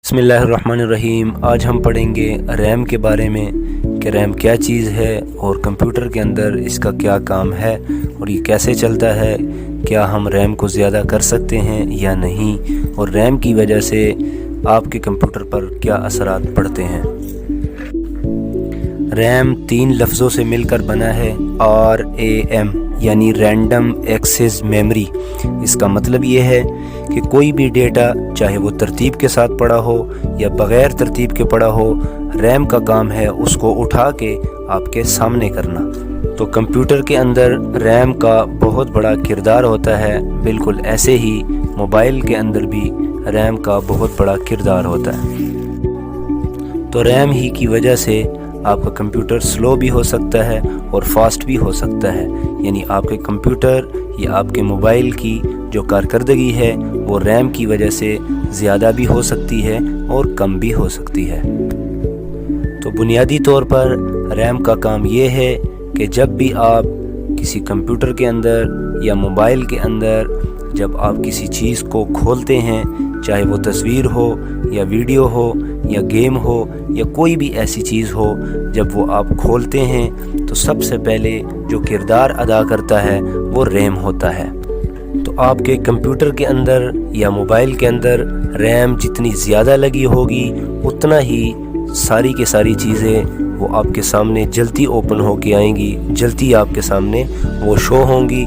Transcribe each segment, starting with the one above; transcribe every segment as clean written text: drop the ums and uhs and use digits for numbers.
बिस्मिल्लाहिर्रहमानिर्रहीम। आज हम पढ़ेंगे रैम के बारे में कि रैम क्या चीज़ है और कंप्यूटर के अंदर इसका क्या काम है और ये कैसे चलता है। क्या हम रैम को ज़्यादा कर सकते हैं या नहीं, और रैम की वजह से आपके कंप्यूटर पर क्या असरात पड़ते हैं। रैम 3 लफ्ज़ों से मिलकर बना है, RAM यानी रैंडम एक्सेस मेमोरी। इसका मतलब ये है कि कोई भी डेटा, चाहे वो तरतीब के साथ पड़ा हो या बग़ैर तरतीब के पड़ा हो, रैम का काम है उसको उठा के आपके सामने करना। तो कंप्यूटर के अंदर रैम का बहुत बड़ा किरदार होता है। बिल्कुल ऐसे ही मोबाइल के अंदर भी रैम का बहुत बड़ा किरदार होता है। तो रैम ही की वजह से आपका कंप्यूटर स्लो भी हो सकता है और फास्ट भी हो सकता है। यानी आपके कंप्यूटर या आपके मोबाइल की जो कारकर्दगी है वो रैम की वजह से ज़्यादा भी हो सकती है और कम भी हो सकती है। तो बुनियादी तौर पर रैम का काम ये है कि जब भी आप किसी कंप्यूटर के अंदर या मोबाइल के अंदर जब आप किसी चीज़ को खोलते हैं, चाहे वो तस्वीर हो या वीडियो हो या गेम हो या कोई भी ऐसी चीज़ हो, जब वो आप खोलते हैं तो सबसे पहले जो किरदार अदा करता है वो रैम होता है। तो आपके कंप्यूटर के अंदर या मोबाइल के अंदर रैम जितनी ज़्यादा लगी होगी उतना ही सारी की सारी चीज़ें वो आपके सामने जल्दी ओपन होके आएंगी, जल्दी आपके सामने वो शो होंगी।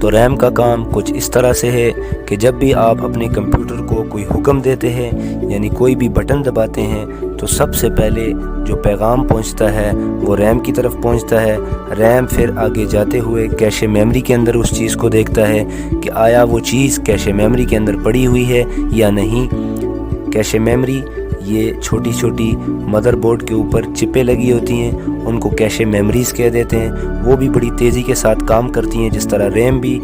तो रैम का काम कुछ इस तरह से है कि जब भी आप अपने कंप्यूटर को कोई हुक्म देते हैं, यानी कोई भी बटन दबाते हैं, तो सबसे पहले जो पैगाम पहुंचता है वो रैम की तरफ पहुंचता है। रैम फिर आगे जाते हुए कैशे मेमोरी के अंदर उस चीज़ को देखता है कि आया वो चीज़ कैशे मेमोरी के अंदर पड़ी हुई है या नहीं। कैशे मेमोरी ये छोटी छोटी मदरबोर्ड के ऊपर चिपें लगी होती हैं, उनको कैशे मेमोरीज़ कह देते हैं। वो भी बड़ी तेज़ी के साथ काम करती हैं, जिस तरह रैम भी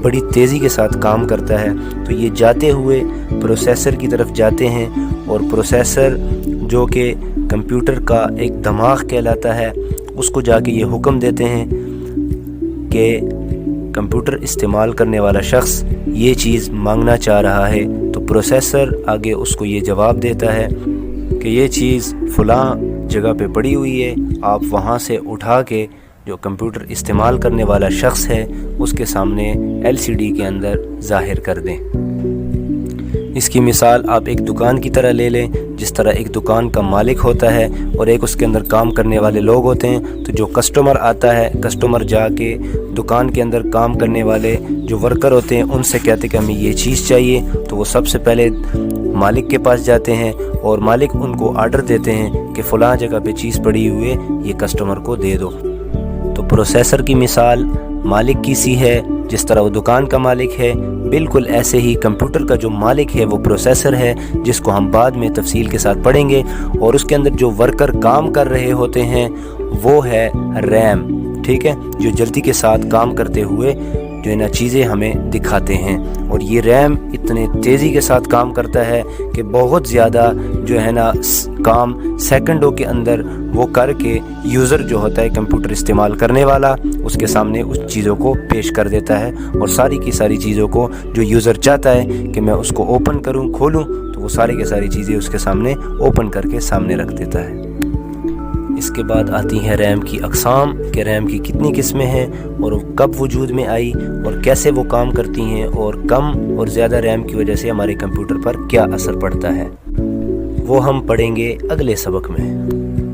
बड़ी तेज़ी के साथ काम करता है। तो ये जाते हुए प्रोसेसर की तरफ जाते हैं, और प्रोसेसर जो कि कंप्यूटर का एक दिमाग कहलाता है, उसको जाके ये हुक्म देते हैं कि कंप्यूटर इस्तेमाल करने वाला शख्स ये चीज़ मांगना चाह रहा है। तो प्रोसेसर आगे उसको ये जवाब देता है कि ये चीज़ फ़लाँ जगह पे पड़ी हुई है, आप वहाँ से उठा के जो कंप्यूटर इस्तेमाल करने वाला शख्स है उसके सामने LCD के अंदर ज़ाहिर कर दें। इसकी मिसाल आप एक दुकान की तरह ले लें। जिस तरह एक दुकान का मालिक होता है और एक उसके अंदर काम करने वाले लोग होते हैं, तो जो कस्टमर आता है, कस्टमर जाके दुकान के अंदर काम करने वाले जो वर्कर होते हैं उनसे कहते हैं कि हमें ये चीज़ चाहिए। तो वो सबसे पहले मालिक के पास जाते हैं और मालिक उनको आर्डर देते हैं कि फ़लाँ जगह पे चीज़ पड़ी हुई है, ये कस्टमर को दे दो। तो प्रोसेसर की मिसाल मालिक की सी है, जिस तरह वो दुकान का मालिक है, बिल्कुल ऐसे ही कंप्यूटर का जो मालिक है वो प्रोसेसर है, जिसको हम बाद में तफसील के साथ पढ़ेंगे। और उसके अंदर जो वर्कर काम कर रहे होते हैं वो है रैम, ठीक है, जो जल्दी के साथ काम करते हुए जो है ना चीज़ें हमें दिखाते हैं। और ये रैम इतने तेज़ी के साथ काम करता है कि बहुत ज़्यादा जो है ना काम सेकंडों के अंदर वो करके यूज़र जो होता है कंप्यूटर इस्तेमाल करने वाला उसके सामने उस चीज़ों को पेश कर देता है। और सारी की सारी चीज़ों को जो यूज़र चाहता है कि मैं उसको ओपन करूं, खोलूं, तो वो सारी की सारी चीज़ें उसके सामने ओपन करके सामने रख देता है। इसके बाद आती हैं रैम की अक़साम, कि रैम की कितनी किस्में हैं और कब वजूद में आई और कैसे वो काम करती हैं, और कम और ज़्यादा रैम की वजह से हमारे कंप्यूटर पर क्या असर पड़ता है, वो हम पढ़ेंगे अगले सबक में।